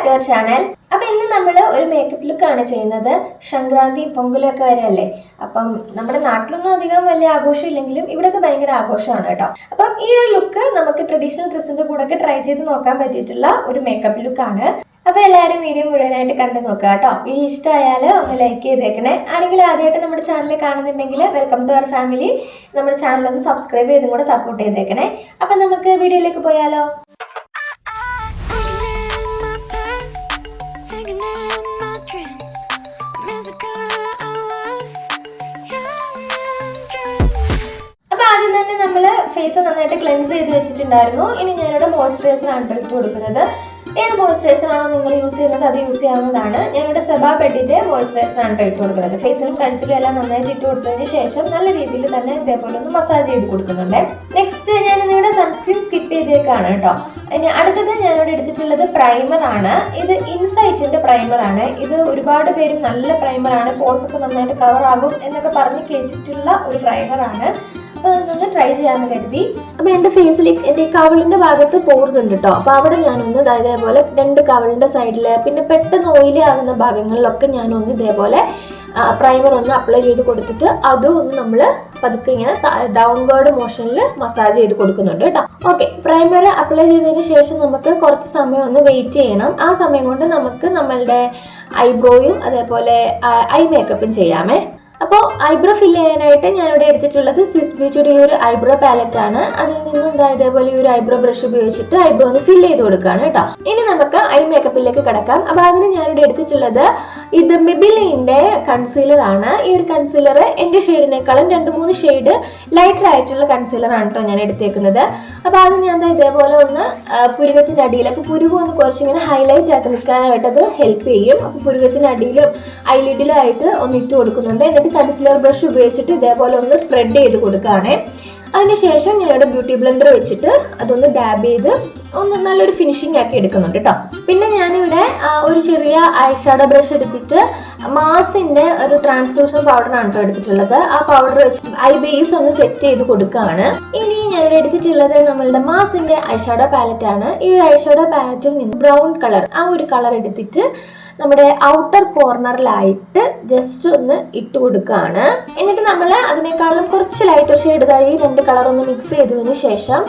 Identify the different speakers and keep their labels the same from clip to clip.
Speaker 1: Back to our channel. അപ്പം ഇന്ന് നമ്മൾ ഒരു മേക്കപ്പ് ലുക്കാണ് ചെയ്യുന്നത്. സംക്രാന്തി പൊങ്കലൊക്കെ വരെയല്ലേ. അപ്പം നമ്മുടെ നാട്ടിലൊന്നും അധികം വലിയ ആഘോഷം ഇല്ലെങ്കിലും ഇവിടെയൊക്കെ ഭയങ്കര ആഘോഷമാണ് കേട്ടോ. അപ്പം ഈ ഒരു ലുക്ക് നമുക്ക് ട്രഡീഷണൽ ഡ്രസ്സിന്റെ കൂടെ ഒക്കെ ട്രൈ ചെയ്ത് നോക്കാൻ പറ്റിയിട്ടുള്ള ഒരു മേക്കപ്പ് ലുക്കാണ്. അപ്പൊ എല്ലാവരും വീഡിയോ മുഴുവനായിട്ട് കണ്ടു നോക്കുക കേട്ടോ. വീഡിയോ ഇഷ്ടമായാൽ ഒന്ന് ലൈക്ക് ചെയ്തേക്കണേ. ആരെങ്കിലും ആദ്യമായിട്ട് നമ്മുടെ ചാനൽ കാണുന്നുണ്ടെങ്കിൽ വെൽക്കം ടു അവർ ഫാമിലി. നമ്മുടെ ചാനൽ ഒന്ന് സബ്സ്ക്രൈബ് ചെയ്തും കൂടെ സപ്പോർട്ട് ചെയ്തേക്കണേ. അപ്പം നമുക്ക് വീഡിയോയിലേക്ക് പോയാലോ. അപ്പൊ ആദ്യം തന്നെ നമ്മൾ ഫേസ് നന്നായിട്ട് ക്ലെൻസ് ചെയ്ത് വെച്ചിട്ടുണ്ടായിരുന്നു. ഇനി ഞാനിവിടെ മോയ്സ്ചറൈസർ ആണ് ഇട്ട് കൊടുക്കുന്നത്. ഏത് മോയ്സ്ചറൈസർ ആണോ നിങ്ങൾ യൂസ് ചെയ്യുന്നത് അത് യൂസ് ചെയ്യാവുന്നതാണ്. ഞാനിവിടെ സെബാ പെഡിന്റെ മോയ്സ്ചറൈസർ ആണ് ഇട്ട് കൊടുക്കുന്നത്. ഫേസിലും കഴുത്തിലും എല്ലാം നന്നായിട്ട് ഇട്ട് കൊടുത്തതിന് ശേഷം നല്ല രീതിയിൽ തന്നെ ഇതേപോലെ ഒന്ന് മസാജ് ചെയ്ത് കൊടുക്കുന്നുണ്ട്. നെക്സ്റ്റ് ഞാൻ ഇന്നിവിടെ സൺസ്ക്രീൻ സ്കിപ്പ് ചെയ്തേക്കാണ് കേട്ടോ. ഇനി അടുത്തത് ഞാനിവിടെ എടുത്തിട്ടുള്ളത് പ്രൈമർ ആണ്. ഇത് ഇൻസൈറ്റിന്റെ പ്രൈമർ ആണ്. ഇത് ഒരുപാട് പേരും നല്ല പ്രൈമർ ആണ്, പോർസ് ഒക്കെ നന്നായിട്ട് കവർ ആകും എന്നൊക്കെ പറഞ്ഞ് കേട്ടിട്ടുള്ള ഒരു പ്രൈമർ ആണ്. അപ്പൊ അതൊന്ന് ട്രൈ ചെയ്യാന്ന് കരുതി. അപ്പൊ എന്റെ ഫേസിലേക്ക് എന്റെ കവിളിന്റെ ഭാഗത്ത് പോർസ് ഉണ്ട് കേട്ടോ. അപ്പൊ അവിടെ ഞാനൊന്ന് ഇതേപോലെ രണ്ട് കവിളിന്റെ സൈഡില് പിന്നെ പെട്ടെന്ന് ഓയിലി ആകുന്ന ഭാഗങ്ങളിലൊക്കെ ഞാനൊന്ന് ഇതേപോലെ പ്രൈമർ ഒന്ന് അപ്ലൈ ചെയ്ത് കൊടുത്തിട്ട് അതും ഒന്ന് നമ്മൾ പതുക്കെ ഇങ്ങനെ ഡൗൺവേർഡ് മോഷനിൽ മസാജ് ചെയ്ത് കൊടുക്കുന്നുണ്ട് കേട്ടോ. ഓക്കെ, പ്രൈമർ അപ്ലൈ ചെയ്തതിന് ശേഷം നമുക്ക് കുറച്ച് സമയം ഒന്ന് വെയിറ്റ് ചെയ്യണം. ആ സമയം കൊണ്ട് നമുക്ക് നമ്മളുടെ ഐബ്രോയും അതേപോലെ ഐ മേക്കപ്പും ചെയ്യാമേ. അപ്പോൾ ഐബ്രോ ഫില്ല് ചെയ്യാനായിട്ട് ഞാനിവിടെ എടുത്തിട്ടുള്ളത് സ്വിസ് ബ്യൂട്ടിയുടെ ഈ ഒരു ഐബ്രോ പാലറ്റ് ആണ്. അതിൽ നിന്നും ഇതേപോലെ ഈ ഒരു ഐബ്രോ ബ്രഷ് ഉപയോഗിച്ചിട്ട് ഐബ്രോ ഒന്ന് ഫില്ല് ചെയ്ത് കൊടുക്കുകയാണ് കേട്ടോ. ഇനി നമുക്ക് ഐ മേക്കപ്പിലേക്ക് കിടക്കാം. അപ്പോൾ അതിന് ഞാനിവിടെ എടുത്തിട്ടുള്ളത് ഇത് മെബിലിന്റെ കൺസീലർ ആണ്. ഈ ഒരു കൺസീലർ എന്റെ ഷെയ്ഡിനേക്കാളും 2-3 ഷെയ്ഡ് ലൈറ്റർ ആയിട്ടുള്ള കൺസീലർ ആണ് കേട്ടോ ഞാൻ എടുത്തേക്കുന്നത്. അപ്പോൾ അത് ഞാൻ ഇതേപോലെ ഒന്ന് പുരുകത്തിന്റെ അടിയിൽ, അപ്പോൾ പുരുകം ഒന്ന് കുറച്ചിങ്ങനെ ഹൈലൈറ്റ് ആയിട്ട് നിൽക്കാനായിട്ട് അത് ഹെൽപ്പ് ചെയ്യും. അപ്പോൾ പുരുകത്തിന്റെ അടിയിലും ഐലിഡിലും ആയിട്ട് ഒന്ന് ഇട്ട് കൊടുക്കുന്നുണ്ട്. എന്നിട്ട് കൺസീലർ ബ്രഷ് ഉപയോഗിച്ചിട്ട് ഇതേപോലെ ഒന്ന് സ്പ്രെഡ് ചെയ്ത് കൊടുക്കുകയാണ്. അതിനുശേഷം ഞാനിവിടെ ബ്യൂട്ടി ബ്ലെൻഡർ വെച്ചിട്ട് അതൊന്ന് ഡാബ് ചെയ്ത് ഒന്ന് നല്ലൊരു ഫിനിഷിംഗ് ആക്കി എടുക്കുന്നുണ്ട് കേട്ടോ. പിന്നെ ഞാനിവിടെ ഒരു ചെറിയ ഐ ഷാഡോ ബ്രഷ് എടുത്തിട്ട് മാസിന്റെ ഒരു ട്രാൻസ്ലൂഷൻ പൗഡർ ആണ് കേട്ടോ എടുത്തിട്ടുള്ളത്. ആ പൗഡർ വെച്ച് ഐ ബേസ് ഒന്ന് സെറ്റ് ചെയ്ത് കൊടുക്കുകയാണ്. ഇനി ഞാനിവിടെ എടുത്തിട്ടുള്ളത് നമ്മളുടെ മാസിന്റെ ഐ ഷാഡോ പാലറ്റ് ആണ്. ഈ ഒരു ഐ ഷാഡോ പാലറ്റിൽ നിന്ന് ബ്രൗൺ കളർ, ആ ഒരു കളർ എടുത്തിട്ട് നമ്മുടെ ഔട്ടർ കോർണറിലായിട്ട് ജസ്റ്റ് ഒന്ന് ഇട്ട് കൊടുക്കുകയാണ്. എന്നിട്ട് നമ്മൾ അതിനേക്കാളും കുറച്ച് ലൈറ്റർ ഷെയ്ഡായി 2 കളർ ഒന്ന് മിക്സ് ചെയ്തതിന് ശേഷം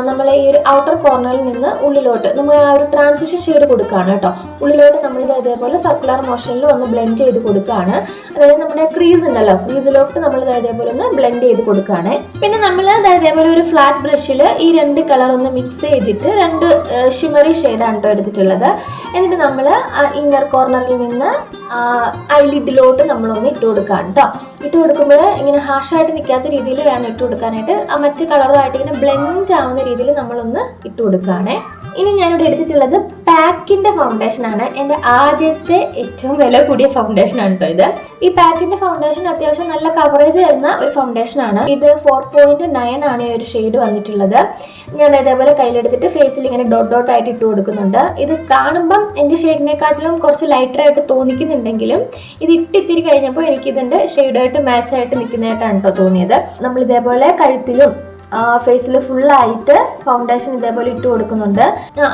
Speaker 1: നമ്മൾ ഈ ഒരു ഔട്ടർ കോർണറിൽ നിന്ന് ഉള്ളിലോട്ട് നമ്മൾ ആ ഒരു ട്രാൻസിഷൻ ഷെയ്ഡ് കൊടുക്കുകയാണ് കേട്ടോ. ഉള്ളിലോട്ട് നമ്മൾ ഇതേപോലെ സർക്കുലർ മോഷനിൽ ഒന്ന് ബ്ലെൻഡ് ചെയ്ത് കൊടുക്കുകയാണ്. അതായത് നമ്മുടെ ക്രീസ് ഉണ്ടല്ലോ, ക്രീസിലോട്ട് നമ്മൾ ഇതേപോലെ ഒന്ന് ബ്ലെൻഡ് ചെയ്ത് കൊടുക്കുകയാണ്. പിന്നെ നമ്മൾ ഇതേപോലെ ഒരു ഫ്ലാറ്റ് ബ്രഷിൽ ഈ 2 കളർ ഒന്ന് മിക്സ് ചെയ്തിട്ട് 2 ഷിമറി ഷെയ്ഡാണ് കേട്ടോ എടുത്തിട്ടുള്ളത്. എന്നിട്ട് നമ്മൾ ഇന്നർ കോർണറിൽ നിന്ന് ഐലിഡിലോട്ട് നമ്മളൊന്ന് ഇട്ട് കൊടുക്കുകയാണ് കേട്ടോ. ഇട്ട് കൊടുക്കുമ്പോൾ ഇങ്ങനെ ഹാർഷായിട്ട് നിൽക്കാത്ത രീതിയിൽ വേണം ഇട്ട് കൊടുക്കാനായിട്ട്. ആ മറ്റ് കളറുമായിട്ട് ഇങ്ങനെ ബ്ലെൻഡ് ആവുന്ന രീതിയിൽ നമ്മളൊന്ന് ഇട്ട് കൊടുക്കുകയാണേ. ഇനി ഞാനിവിടെ എടുത്തിട്ടുള്ളത് പാക്കിന്റെ ഫൗണ്ടേഷൻ ആണ്. എൻ്റെ ആദ്യത്തെ ഏറ്റവും വില കൂടിയ ഫൗണ്ടേഷൻ ആണ് കേട്ടോ ഇത്. ഈ പാക്കിന്റെ ഫൗണ്ടേഷൻ അത്യാവശ്യം നല്ല കവറേജ് തരുന്ന ഒരു ഫൗണ്ടേഷൻ ആണ്. ഇത് 4.9 ആണ് ഈ ഒരു ഷെയ്ഡ് വന്നിട്ടുള്ളത്. ഞാൻ ഇതേപോലെ കയ്യിലെടുത്തിട്ട് ഫേസിൽ ഇങ്ങനെ ഡോട്ട് ആയിട്ട് ഇട്ട് കൊടുക്കുന്നുണ്ട്. ഇത് കാണുമ്പം എൻ്റെ ഷെയ്ഡിനെക്കാട്ടിലും കുറച്ച് ലൈറ്റർ ആയിട്ട് തോന്നിക്കുന്നുണ്ടെങ്കിലും ഇത് ഇട്ടിത്തിരി കഴിഞ്ഞപ്പോൾ എനിക്ക് ഇതിന്റെ ഷെയ്ഡായിട്ട് മാച്ച് ആയിട്ട് നിൽക്കുന്നതായിട്ടാണ് കേട്ടോ തോന്നിയത്. നമ്മൾ ഇതേപോലെ കഴുത്തിലും ഫേസിൽ ഫുള്ളായിട്ട് ഫൗണ്ടേഷൻ ഇതേപോലെ ഇട്ട് കൊടുക്കുന്നുണ്ട്.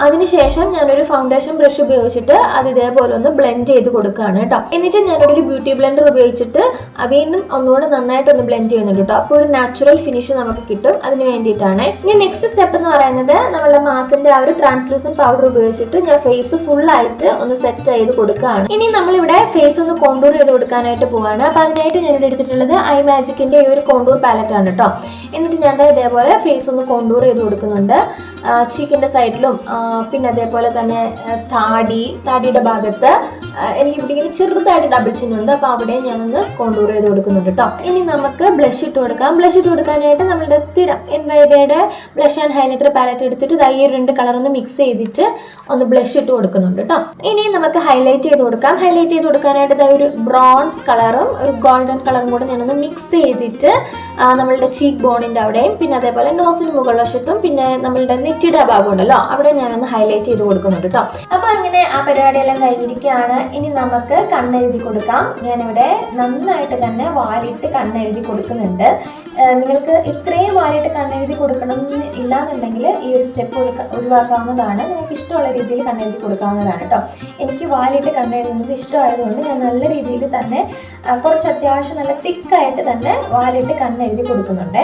Speaker 1: അതിനുശേഷം ഞാനൊരു ഫൗണ്ടേഷൻ ബ്രഷ് ഉപയോഗിച്ചിട്ട് അത് ഇതേപോലെ ഒന്ന് ബ്ലെൻഡ് ചെയ്ത് കൊടുക്കുകയാണ് കേട്ടോ. എന്നിട്ട് ഞാനൊരു ബ്യൂട്ടി ബ്ലെൻഡർ ഉപയോഗിച്ചിട്ട് വീണ്ടും ഒന്നുകൂടെ നന്നായിട്ടൊന്ന് ബ്ലെൻഡ് ചെയ്യുന്നുണ്ട് കേട്ടോ. അപ്പോൾ ഒരു നാച്ചുറൽ ഫിനിഷ് നമുക്ക് കിട്ടും. അതിന് വേണ്ടിയിട്ടാണ്. ഇനി നെക്സ്റ്റ് സ്റ്റെപ്പ് എന്ന് പറയുന്നത് നമ്മളുടെ മാസിന്റെ ആ ഒരു ട്രാൻസ്ലൂസൻ പൗഡർ ഉപയോഗിച്ചിട്ട് ഞാൻ ഫേസ് ഫുള്ളായിട്ട് ഒന്ന് സെറ്റ് ചെയ്ത് കൊടുക്കുകയാണ്. ഇനി നമ്മളിവിടെ ഫേസ് ഒന്ന് കോണ്ടൂർ ചെയ്ത് കൊടുക്കാനായിട്ട് പോവാണ്. അപ്പോൾ അതിനായിട്ട് ഞാനിവിടെ എടുത്തിട്ടുള്ളത് ഐ മാജിക്കിന്റെ ഈ ഒരു കോണ്ടൂർ പാലറ്റ് ആണ് കേട്ടോ. എന്നിട്ട് ഞാൻ ഇതേപോലെ ഫേസ് ഒന്ന് കോണ്ടൂർ ചെയ്ത് കൊടുക്കുന്നുണ്ട്. ചീക്കിന്റെ സൈഡിലും പിന്നെ അതേപോലെ തന്നെ താടിയുടെ ഭാഗത്ത് എനിക്ക് ഇവിടെ ഇങ്ങനെ ചെറുതായിട്ട് ഡബിൾ ചിഹ്നുണ്ട്. അപ്പൊ അവിടെ ഞാനൊന്ന് കോണ്ടൂർ ചെയ്ത് കൊടുക്കുന്നുണ്ട് കേട്ടോ. ഇനി നമുക്ക് ബ്ലഷ് ഇട്ട് കൊടുക്കാം. ബ്ലഷ് ഇട്ട് കൊടുക്കാനായിട്ട് നമ്മളുടെ സ്ഥിരം NYBയുടെ ബ്ലഷ് ആൻഡ് ഹൈലൈറ്റർ പാലറ്റ് എടുത്തിട്ട് ഈ 2 കളർ ഒന്ന് മിക്സ് ചെയ്തിട്ട് ഒന്ന് ബ്ലഷ് ഇട്ട് കൊടുക്കുന്നുണ്ട് കേട്ടോ. ഇനി നമുക്ക് ഹൈലൈറ്റ് ചെയ്ത് കൊടുക്കാം. ഹൈലൈറ്റ് ചെയ്ത് കൊടുക്കാനായിട്ട് ഒരു ബ്രോൺസ് കളറും ഒരു ഗോൾഡൻ കളറും കൂടെ ഞാനൊന്ന് മിക്സ് ചെയ്തിട്ട് നമ്മളുടെ ചീക്ക് ബോണിന്റെ അവിടെയും പിന്നെ അതേപോലെ നോസിന് മുകൾ വശത്തും പിന്നെ നമ്മളുടെ നെറ്റിയുടെ ഭാഗം ഉണ്ടല്ലോ അവിടെ ഞാനൊന്ന് ഹൈലൈറ്റ് ചെയ്ത് കൊടുക്കുന്നുണ്ട് കേട്ടോ. അപ്പൊ അങ്ങനെ ആ പരിപാടിയെല്ലാം കഴിഞ്ഞിരിക്കുകയാണ്. ഇനി നമുക്ക് കണ്ണെഴുതി കൊടുക്കാം. ഞാനിവിടെ നന്നായിട്ട് തന്നെ വാലിട്ട് കണ്ണെഴുതി കൊടുക്കുന്നുണ്ട്. നിങ്ങൾക്ക് ഇത്രയും വാലിട്ട് കണ്ണെഴുതി കൊടുക്കണം ഇല്ലാന്നുണ്ടെങ്കിൽ ഈ ഒരു സ്റ്റെപ്പ് ഒഴിവാക്കാവുന്നതാണ്. നിങ്ങൾക്ക് ഇഷ്ടമുള്ള രീതിയിൽ കണ്ണെഴുതി കൊടുക്കാവുന്നതാണ് കേട്ടോ. എനിക്ക് വാലിട്ട് കണ്ണെഴുതുന്നത് ഇഷ്ടമായതുകൊണ്ട് ഞാൻ നല്ല രീതിയിൽ തന്നെ കുറച്ച് അത്യാവശ്യം നല്ല തിക്കായിട്ട് തന്നെ വാലിട്ട് കണ്ണെഴുതി കൊടുക്കുന്നുണ്ട്.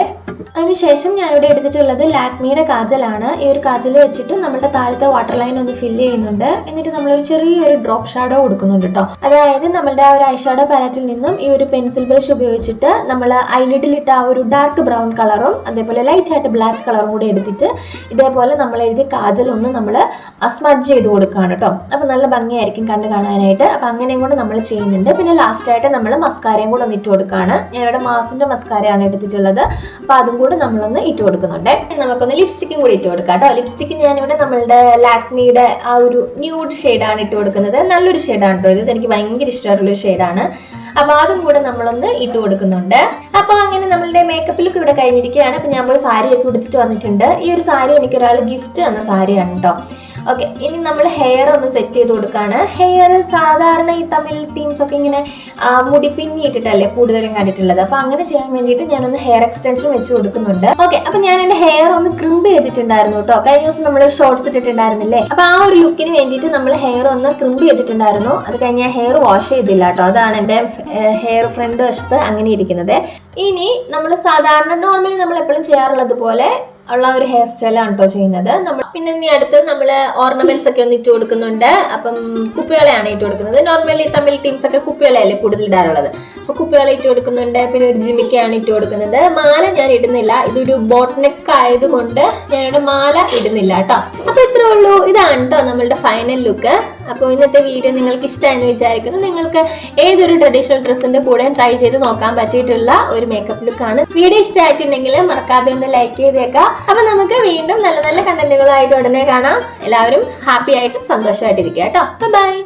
Speaker 1: അതിനുശേഷം ഞാനിവിടെ എടുത്തിട്ടുള്ളത് ലാക്മിയുടെ കാജലാണ്. ഈ ഒരു കാജൽ വെച്ചിട്ട് നമ്മുടെ താഴത്തെ വാട്ടർ ലൈൻ ഒന്ന് ഫില്ല് ചെയ്യുന്നുണ്ട്. എന്നിട്ട് നമ്മളൊരു ചെറിയൊരു ഡ്രോപ്പ് ഷാഡോ കൊടുക്കുന്നുണ്ട് കേട്ടോ. അതായത് നമ്മുടെ ആ ഒരു ഐ ഷാഡോ പാലറ്റിൽ നിന്നും ഈ ഒരു പെൻസിൽ ബ്രഷ് ഉപയോഗിച്ചിട്ട് നമ്മൾ ഐലിഡിലിട്ട ആ ഒരു ഡാർക്ക് ബ്രൗൺ കളറും അതേപോലെ ലൈറ്റ് ആയിട്ട് ബ്ലാക്ക് കളറും കൂടി എടുത്തിട്ട് ഇതേപോലെ നമ്മൾ എഴുതിയ കാജൽ ഒന്ന് നമ്മൾ സ്മഡ്ജ് ചെയ്ത് കൊടുക്കുകയാണ് കേട്ടോ. അപ്പം നല്ല ഭംഗിയായിരിക്കും കണ്ണ് കാണാനായിട്ട്. അപ്പം അങ്ങനെയും കൂടെ നമ്മൾ ചെയ്യുന്നുണ്ട്. പിന്നെ ലാസ്റ്റായിട്ട് നമ്മൾ മസ്കാരയും കൂടെ ഒന്ന് ഇട്ട് കൊടുക്കുകയാണ്. ഞാനിവിടെ മാസിന്റെ മസ്കാരയാണ് എടുത്തിട്ടുള്ളത്. അപ്പം അതും കൂടെ നമ്മളൊന്ന് ഇട്ട് കൊടുക്കുന്നുണ്ട്. നമുക്കൊന്ന് ലിപ്സ്റ്റിക്കും കൂടി ഇട്ട് കൊടുക്കാം കേട്ടോ. ലിപ്സ്റ്റിക്ക് ഞാനിവിടെ നമ്മളുടെ ലാക്മിയുടെ ആ ഒരു ന്യൂഡ് ഷെയ്ഡാണ് ഇട്ട് കൊടുക്കുന്നത്. നല്ലൊരു ഷെയ്ഡാണ് കേട്ടോ ഇത്. എനിക്ക് ഭയങ്കര ഇഷ്ടമായിട്ടുള്ളൊരു ഷെയ്ഡാണ്. അപ്പൊ അതും കൂടെ നമ്മളൊന്ന് ഇട്ട് കൊടുക്കുന്നുണ്ട്. അപ്പൊ അങ്ങനെ നമ്മളുടെ മേക്കപ്പ് ലുക്ക് ഇവിടെ കഴിഞ്ഞിരിക്കുകയാണ്. അപ്പൊ ഞാൻ പോയി സാരിയൊക്കെ ഉടുത്തിട്ട് വന്നിട്ടുണ്ട്. ഈ ഒരു സാരി എനിക്കൊരാൾ ഗിഫ്റ്റ് തന്ന സാരിയാണ് കേട്ടോ. ഓക്കെ, ഇനി നമ്മൾ ഹെയർ ഒന്ന് സെറ്റ് ചെയ്ത് കൊടുക്കുകയാണ്. ഹെയർ സാധാരണ ഈ തമിഴ് ടീംസ് ഒക്കെ ഇങ്ങനെ മുടി പിന്നിയിട്ടിട്ടല്ലേ കൂടുതലും കണ്ടിട്ടുള്ളത്. അപ്പൊ അങ്ങനെ ചെയ്യാൻ വേണ്ടിയിട്ട് ഞാനൊന്ന് ഹെയർ എക്സ്റ്റൻഷൻ വെച്ച് കൊടുക്കുന്നുണ്ട്. ഓക്കെ, അപ്പൊ ഞാൻ എന്റെ ഹെയർ ഒന്ന് ക്രിംപ് ചെയ്തിട്ടുണ്ടായിരുന്നു കേട്ടോ. കഴിഞ്ഞ ദിവസം നമ്മൾ ഷോർട്സ് ഇട്ടിട്ടുണ്ടായിരുന്നില്ലേ. അപ്പൊ ആ ഒരു ലുക്കിന് വേണ്ടിയിട്ട് നമ്മൾ ഹെയർ ഒന്ന് ക്രിംപ് ചെയ്തിട്ടുണ്ടായിരുന്നു. അത് കഴിഞ്ഞ് ഹെയർ വാഷ് ചെയ്തില്ല കേട്ടോ. അതാണ് എന്റെ ഹെയർ ഫ്രണ്ട് വശത്ത് അങ്ങനെ ഇരിക്കുന്നത്. ഇനി നമ്മൾ സാധാരണ നോർമലി നമ്മൾ എപ്പോഴും ചെയ്യാറുള്ളത് പോലെ ഉള്ള ഒരു ഹെയർ സ്റ്റൈലാണ് കേട്ടോ ചെയ്യുന്നത്. പിന്നെ ഇനി അടുത്ത് നമ്മൾ ഓർണമെന്റ്സ് ഒക്കെ ഒന്ന് ഇട്ട് കൊടുക്കുന്നുണ്ട്. അപ്പം കുപ്പികളെയാണ് ഇട്ട് കൊടുക്കുന്നത്. നോർമലി തമിഴ് ടീംസ് ഒക്കെ കുപ്പികളെയല്ലേ കൂടുതൽ ഇടാറുള്ളത്. അപ്പൊ കുപ്പികളെ ഇട്ട് കൊടുക്കുന്നുണ്ട്. പിന്നെ ഒരു ജിമിക്കാണ് ഇട്ട് കൊടുക്കുന്നത്. മാല ഞാൻ ഇടുന്നില്ല. ഇതൊരു ബോട്ട് നെക്ക് ആയതുകൊണ്ട് ഞാനിവിടെ മാല ഇടുന്നില്ല കേട്ടോ. അപ്പൊ ഇത്രേ ഉള്ളൂ. ഇതാണ് കേട്ടോ നമ്മളുടെ ഫൈനൽ ലുക്ക്. അപ്പോൾ ഇന്നത്തെ വീഡിയോ നിങ്ങൾക്ക് ഇഷ്ടമായെന്ന് വിചാരിക്കുന്നു. നിങ്ങൾക്ക് ഏതൊരു ട്രഡീഷണൽ ഡ്രസ്സിന്റെ കൂടെ ട്രൈ ചെയ്ത് നോക്കാൻ പറ്റിയിട്ടുള്ള ഒരു മേക്കപ്പ് ലുക്കാണ്. വീഡിയോ ഇഷ്ടമായിട്ടുണ്ടെങ്കിൽ മറക്കാതെ ഒന്ന് ലൈക്ക് ചെയ്തേക്കാം. അപ്പൊ നമുക്ക് വീണ്ടും നല്ല നല്ല കണ്ടന്റുകളായിട്ട് ഉടനെ കാണാം. എല്ലാവരും ഹാപ്പി ആയിട്ടും സന്തോഷമായിട്ടിരിക്കുക കേട്ടോ. ബൈ.